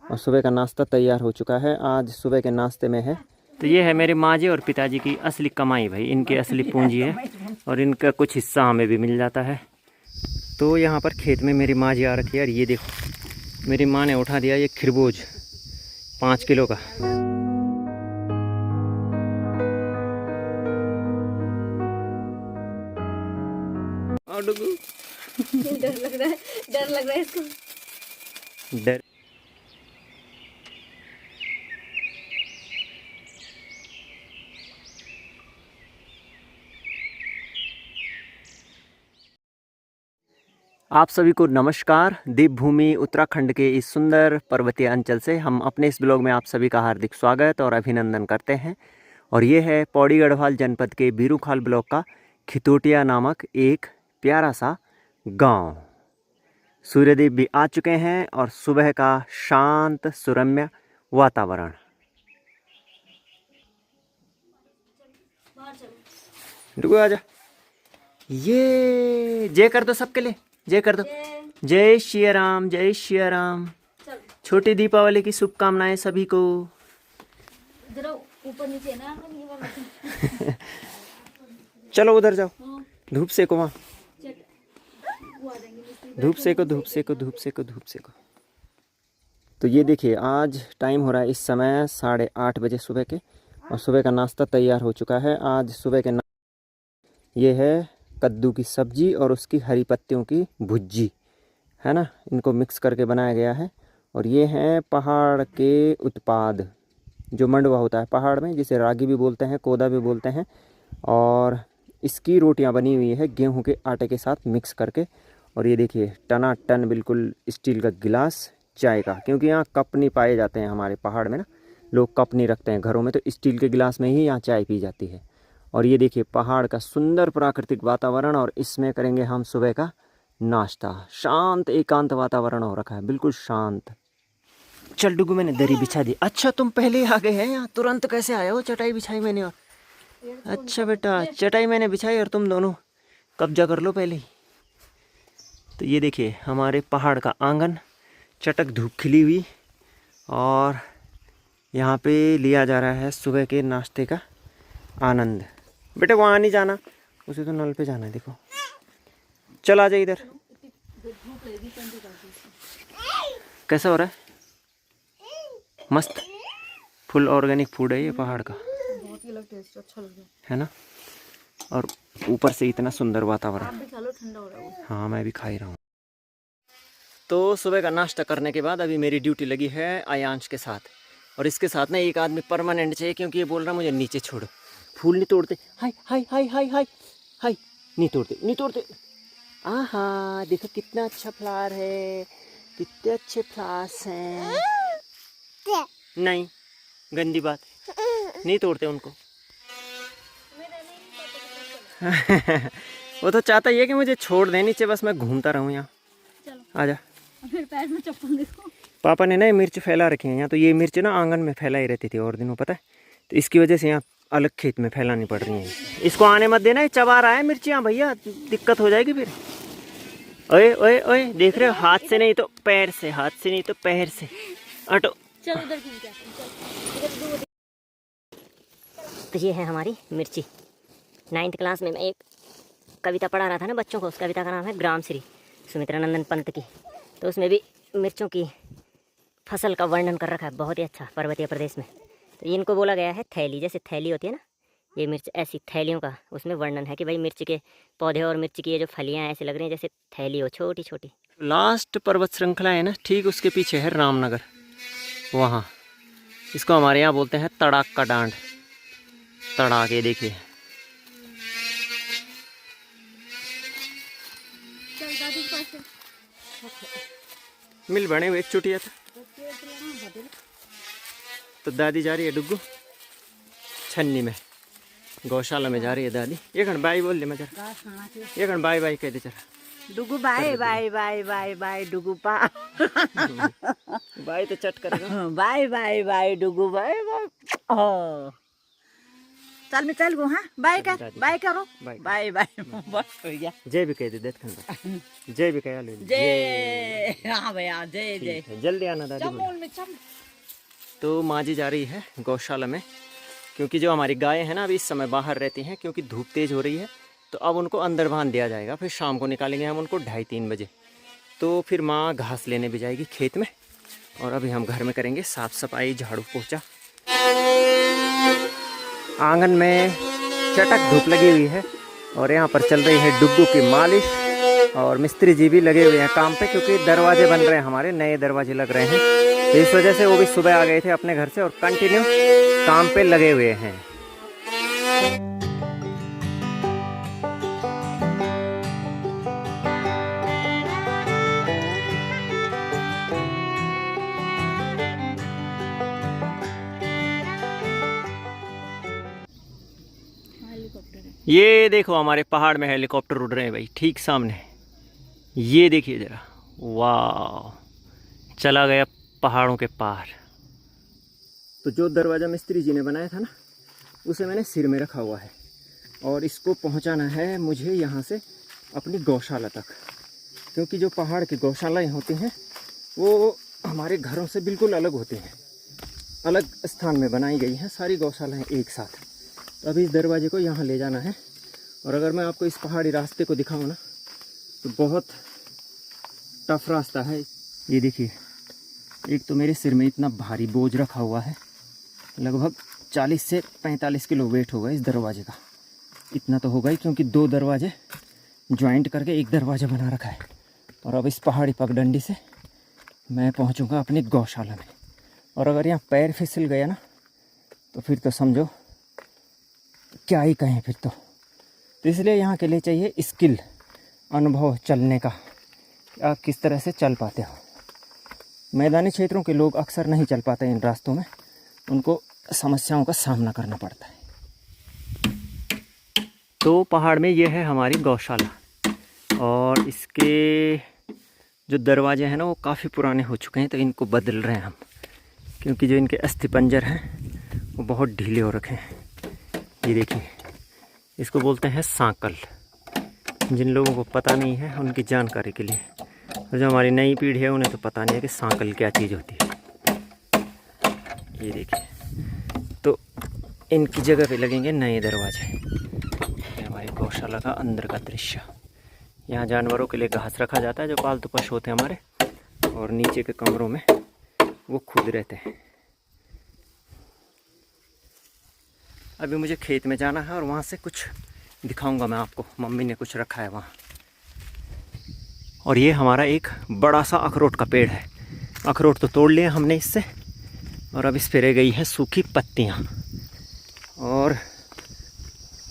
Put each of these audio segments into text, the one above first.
और सुबह का नाश्ता तैयार हो चुका है। आज सुबह के नाश्ते में है, तो ये है मेरे माँ जी और पिताजी की असली कमाई भाई, इनकी असली पूंजी है और इनका कुछ हिस्सा हमें भी मिल जाता है। तो यहाँ पर खेत में मेरी माँ जी आ रखी है और ये देखो मेरी माँ ने उठा दिया ये खरबूज 5 किलो का। और डुगू डर लग रहा है इसको। डर। आप सभी को नमस्कार। देवभूमि उत्तराखंड के इस सुंदर पर्वतीय अंचल से हम अपने इस ब्लॉग में आप सभी का हार्दिक स्वागत और अभिनंदन करते हैं। और ये है पौड़ी गढ़वाल जनपद के बीरूखाल ब्लॉक का खितोटिया नामक एक प्यारा सा गांव। सूर्यदेव भी आ चुके हैं और सुबह का शांत सुरम्य वातावरण। रुको आजा। ये जय कर दो सबके लिए, जय कर दो। जय श्री राम, जय श्री राम। छोटी दीपावली की शुभकामनाएं सभी को। ऊपर नीचे ना चलो उधर जाओ, धूप सेको वहाँ, धूप सेको धूप सेको धूप सेको धूप सेको। तो ये देखिए आज टाइम हो रहा है इस समय 8:30 बजे सुबह के, और सुबह का नाश्ता तैयार हो चुका है। आज सुबह के ये है कद्दू की सब्जी और उसकी हरी पत्तियों की भुज्जी है ना, इनको मिक्स करके बनाया गया है। और ये हैं पहाड़ के उत्पाद, जो मंडवा होता है पहाड़ में, जिसे रागी भी बोलते हैं, कोदा भी बोलते हैं। और इसकी रोटियां बनी हुई है गेहूं के आटे के साथ मिक्स करके। और ये देखिए टनाटन बिल्कुल स्टील का गिलास चाय का, क्योंकि यहाँ कप नहीं पाए जाते हैं हमारे पहाड़ में ना, लोग कप नहीं रखते हैं घरों में, तो स्टील के गिलास में ही यहाँ चाय पी जाती है। और ये देखिए पहाड़ का सुंदर प्राकृतिक वातावरण, और इसमें करेंगे हम सुबह का नाश्ता। शांत एकांत वातावरण हो रखा है, बिल्कुल शांत। चल डुगू मैंने दरी बिछा दी। अच्छा तुम पहले आ गए हैं यहाँ, तुरंत कैसे आए हो? चटाई बिछाई मैंने और अच्छा बेटा चटाई मैंने बिछाई और तुम दोनों कब्जा कर लो पहले ही। तो ये देखिए हमारे पहाड़ का आंगन, चटक धूप खिली हुई, और यहाँ पे लिया जा रहा है सुबह के नाश्ते का आनंद। बेटा वहाँ नहीं जाना, उसे तो नल पे जाना है। देखो चल आ जा इधर। कैसा हो रहा है? मस्त फुल ऑर्गेनिक फूड है ये पहाड़ का, बहुत ही अलग टेस्ट, अच्छा लग रहा है ना। और ऊपर से इतना सुंदर वातावरण। आप भी खा लो, ठंडा हो रहा है। हाँ मैं भी खा ही रहा हूँ। तो सुबह का नाश्ता करने के बाद अभी मेरी ड्यूटी लगी है आयांश के साथ, और इसके साथ ना एक आदमी परमानेंट चाहिए, क्योंकि ये बोल रहा मुझे नीचे छोड़ो। फूल नहीं तोड़ते, हाय हाय हाय हाय हाय हाय, नहीं तोड़ते नहीं तोड़ते। आहा देखो कितना अच्छा फ्लावर है, कितने अच्छे फ्लावर्स हैं। नहीं गंदी बात, नहीं तोड़ते उनको। वो तो चाहता ही है कि मुझे छोड़ दे नीचे, बस मैं घूमता रहूँ यहाँ। आजा। फिर पैर में चप्पल देखो। पापा ने ना मिर्च फैला रखी है यहाँ, तो ये मिर्च ना आंगन में फैलाई रहती थी और दिनों, पता है, तो इसकी वजह से यहाँ अलग खेत में फैलानी पड़ रही है। इसको आने मत देना, ये चबा रहा है मिर्चियाँ भैया, दिक्कत हो जाएगी फिर। ओए ओए ओए देख रहे हो, हाथ से नहीं तो पैर से, हाथ से नहीं तो पैर से। हटो। चल उधर घूम के आते हैं। तो ये है हमारी मिर्ची। 9th क्लास में मैं एक कविता पढ़ा रहा था ना बच्चों को, उस कविता का नाम है ग्राम श्री, सुमित्रानंदन पंत की। तो उसमें भी मिर्चों की फसल का वर्णन कर रखा है, बहुत ही अच्छा, पर्वतीय प्रदेश में। तो इनको बोला गया है थैली, जैसे थैली होती है ना, ये मिर्च ऐसी थैलियों का उसमें वर्णन है कि भाई मिर्च के पौधे और मिर्च की ये जो फलियाँ ऐसे लग रही हैं जैसे थैली हो, छोटी छोटी। लास्ट पर्वत श्रृंखला है ना, ठीक उसके पीछे है रामनगर, वहाँ। इसको हमारे यहाँ बोलते हैं तड़ाक का डांड। तड़ाक, ये देखिए। मिल बने हुए एक चुटिया था। तो दादी जा रही है डुग्गू छन्नी में, गौशाला में जा रही है दादी। ये खन बाई बोल दे मैं जरा, ये खन बाय बाय कह दे जरा। डुगू bye bye bye bye bye डुगू पा बाय तो चट करेगा। बाय बाय बाय डुगू बाय बाय। साल में चल गो हाँ बाय कर बाय करो बाय। बाय बाय बस हो गया जय भी कह दे देख जय भी कह ले जय हाँ भैया जय जय ठीक है, जल्दी आना दादी बोलो। चमोल में चम तो माँ जी जा रही है गौशाला में, क्योंकि जो हमारी गायें हैं ना अभी इस समय बाहर रहती हैं, क्योंकि धूप तेज़ हो रही है। तो अब उनको अंदर बांध दिया जाएगा, फिर शाम को निकालेंगे हम उनको 2:30-3 बजे। तो फिर माँ घास लेने भी जाएगी खेत में, और अभी हम घर में करेंगे साफ़ सफाई, झाड़ू पोछा। आंगन में चटक धूप लगी हुई है, और यहाँ पर चल रही है डुग्गू की मालिश, और मिस्त्री जी भी लगे हुए हैं काम पे, क्योंकि दरवाजे बन रहे हैं, हमारे नए दरवाजे लग रहे हैं। तो इस वजह से वो भी सुबह आ गए थे अपने घर से और कंटिन्यू काम पे लगे हुए हैं। हेलीकॉप्टर है। ये देखो हमारे पहाड़ में हेलीकॉप्टर उड़ रहे हैं भाई, ठीक सामने। ये देखिए ज़रा, वाह, चला गया पहाड़ों के पार। तो जो दरवाज़ा मिस्त्री जी ने बनाया था ना, उसे मैंने सिर में रखा हुआ है, और इसको पहुंचाना है मुझे यहाँ से अपनी गौशाला तक, क्योंकि जो पहाड़ की गौशालाएँ होती हैं वो हमारे घरों से बिल्कुल अलग होती हैं, अलग स्थान में बनाई गई हैं सारी गौशालाएँ एक साथ। तो अभी इस दरवाजे को यहाँ ले जाना है, और अगर मैं आपको इस पहाड़ी रास्ते को दिखाऊँ ना, तो बहुत टफ रास्ता है। ये देखिए, एक तो मेरे सिर में इतना भारी बोझ रखा हुआ है, लगभग 40 से 45 किलो वेट होगा इस दरवाजे का। इतना तो होगा ही, क्योंकि 2 दरवाजे ज्वाइंट करके एक दरवाज़ा बना रखा है। और अब इस पहाड़ी पगडंडी से मैं पहुंचूंगा अपनी गौशाला में, और अगर यहाँ पैर फिसल गया ना, तो फिर तो समझो क्या ही कहें फिर तो इसलिए यहाँ के लिए चाहिए स्किल, अनुभव चलने का, कि आप किस तरह से चल पाते हो। मैदानी क्षेत्रों के लोग अक्सर नहीं चल पाते इन रास्तों में, उनको समस्याओं का सामना करना पड़ता है। तो पहाड़ में ये है हमारी गौशाला, और इसके जो दरवाजे हैं ना वो काफ़ी पुराने हो चुके हैं, तो इनको बदल रहे हैं हम, क्योंकि जो इनके अस्थिपंजर हैं वो बहुत ढीले हो रखे हैं। ये देखिए, इसको बोलते हैं सांकल। जिन लोगों को पता नहीं है उनकी जानकारी के लिए, और जो हमारी नई पीढ़ी है उन्हें तो पता नहीं है कि सांकल क्या चीज़ होती है। ये देखिए, तो इनकी जगह पे लगेंगे नए दरवाजे। ये हमारी गौशाला का अंदर का दृश्य। यहाँ जानवरों के लिए घास रखा जाता है, जो पालतू पशु होते हैं हमारे, और नीचे के कमरों में वो खुद रहते हैं। अभी मुझे खेत में जाना है, और वहाँ से कुछ दिखाऊंगा मैं आपको, मम्मी ने कुछ रखा है वहाँ। और ये हमारा एक बड़ा सा अखरोट का पेड़ है। अखरोट तो तोड़ लिए हमने इससे, और अब इस पे रह गई है सूखी पत्तियाँ। और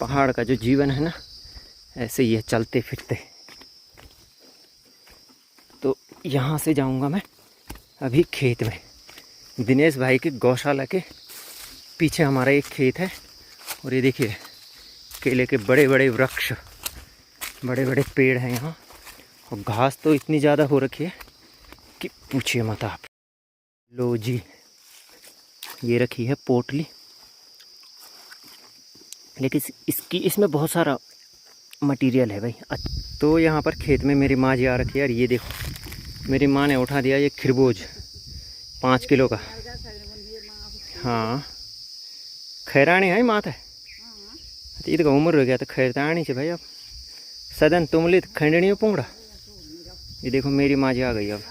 पहाड़ का जो जीवन है ना, ऐसे ही है, चलते फिरते। तो यहाँ से जाऊँगा मैं अभी खेत में। दिनेश भाई की गौशाला के पीछे हमारा एक खेत है, और ये देखिए केले के बड़े बड़े वृक्ष, बड़े बड़े पेड़ हैं यहाँ, और घास तो इतनी ज़्यादा हो रखी है कि पूछिए मत आप। लो जी, ये रखी है पोटली, लेकिन इसमें बहुत सारा मटेरियल है भाई। तो यहाँ पर खेत में मेरी माँ जी आ रखी है, और ये देखो मेरी माँ ने उठा दिया ये खरबूज 5 किलो का। हाँ, खैराणी है मात है, ईद का उम्र हो गया तो खैरतानी से भाई। अब सदन तुमली खंडनी पोंगड़ा। ये देखो मेरी माँ जी आ गई अब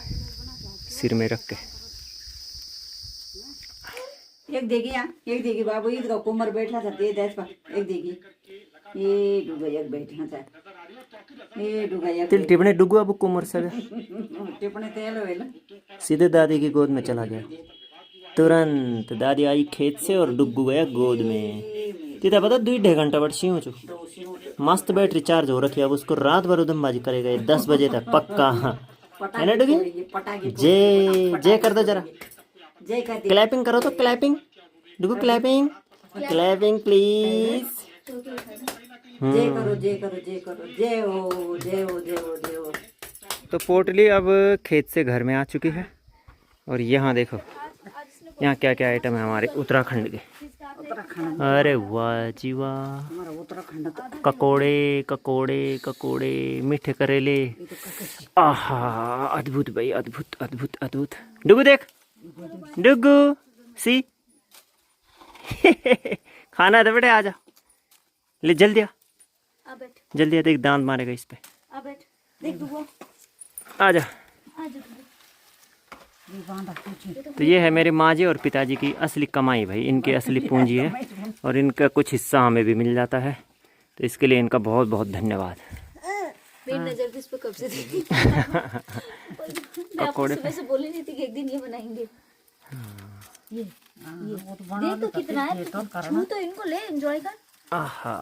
सिर में रख के। एक देगी यहाँ, एक देगी बाबू, ईद का कुमर बैठा था दे दे पर एक देगी, ये डूबा एक बैठा था, ये डूबा एक तिल टिपने डुगु अब कुमर से टिपने तेल वेला सीधे दादी की गोद में चला गया। तुरंत दादी आई खेत से और डुगू गया गोद में। तीता पता 2.5 घंटा बट सी हो चुका, मस्त बैटरी चार्ज हो रखी है। अब उसको रात भर उधमबाजी करेगा 10 बजे तक पक्का। है ना डुगी? जय जय कर दो जरा, जय कर क्लैपिंग करो तो clapping, Dugu clapping, clapping please. जय करो जय करो जय करो, जय हो जय हो जय हो जय हो। तो पोटली अब खेत से घर में आ चुकी है, और यहाँ देखो यहाँ क्या क्या आइटम है हमारे उत्तराखंड के। उत्तराखंड अरे वाह जी वाह, हमारा उत्तराखंड तो ककोड़े ककोड़े ककोड़े, मीठे करेले, आहा अद्भुत भाई, अद्भुत अद्भुत अद्भुत। डुगू देख, डुगू सी खाना है तो बेटे आजा, ले जल्दी आ, आ बैठ, जल्दी आ, देख दांत मारेगा इस पे, आ बैठ, देख दूंगा, आजा। आ जा तू। ये बांधा पूछे तो ये है मेरे माँ जी और पिताजी की असली कमाई भाई, इनकी असली पूंजी है, और इनका कुछ हिस्सा हमें भी मिल जाता है, तो इसके लिए इनका बहुत बहुत धन्यवाद। मेरी नजर भी इस पे कब से थी। मैं आपको पकौड़े सुबह से बोली नहीं थी कि एक दिन ये बनाएंगे। ये वो तो बना देख तो कितना है, छू तो इनको ले, एंजॉय कर। आहा,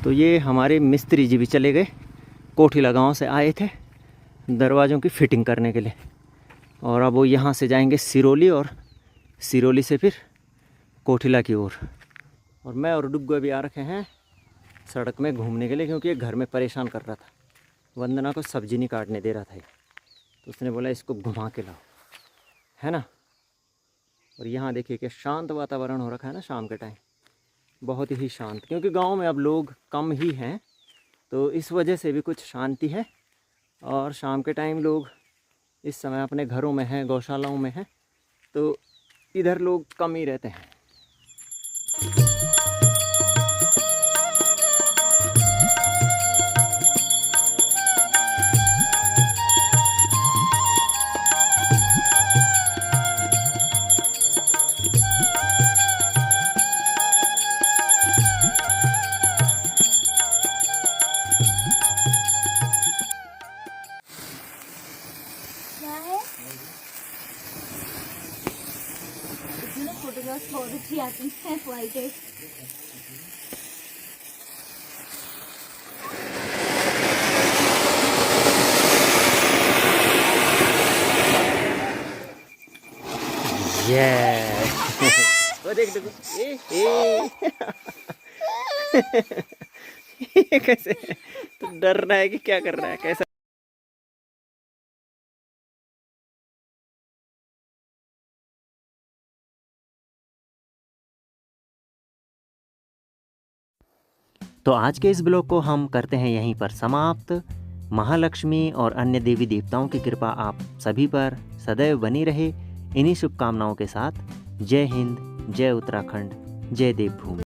तो ये हमारे मिस्त्री जी भी चले गए, कोठीला गांव से आए थे दरवाज़ों की फिटिंग करने के लिए, और अब वो यहाँ से जाएंगे सिरोली, और सिरोली से फिर कोठीला की ओर। और मैं और डुग्गू भी आ रखे हैं सड़क में घूमने के लिए, क्योंकि ये घर में परेशान कर रहा था, वंदना को सब्जी नहीं काटने दे रहा था ये, तो उसने बोला इसको घुमा के लाओ, है ना। और यहाँ देखिए कि शांत वातावरण हो रखा है ना शाम के टाइम, बहुत ही शांत, क्योंकि गांव में अब लोग कम ही हैं, तो इस वजह से भी कुछ शांति है। और शाम के टाइम लोग इस समय अपने घरों में हैं, गौशालाओं में हैं, तो इधर लोग कम ही रहते हैं। क्या है? इतनी ना फोटोग्राफ बहुत अच्छी आती है, वाइट है। ये वो देख देखो, ये कैसे, तो डर रहा है कि क्या कर रहा है, कैसा। तो आज के इस ब्लॉग को हम करते हैं यहीं पर समाप्त। महालक्ष्मी और अन्य देवी देवताओं की कृपा आप सभी पर सदैव बनी रहे, इन्हीं शुभकामनाओं के साथ जय हिंद, जय उत्तराखंड, जय देवभूमि।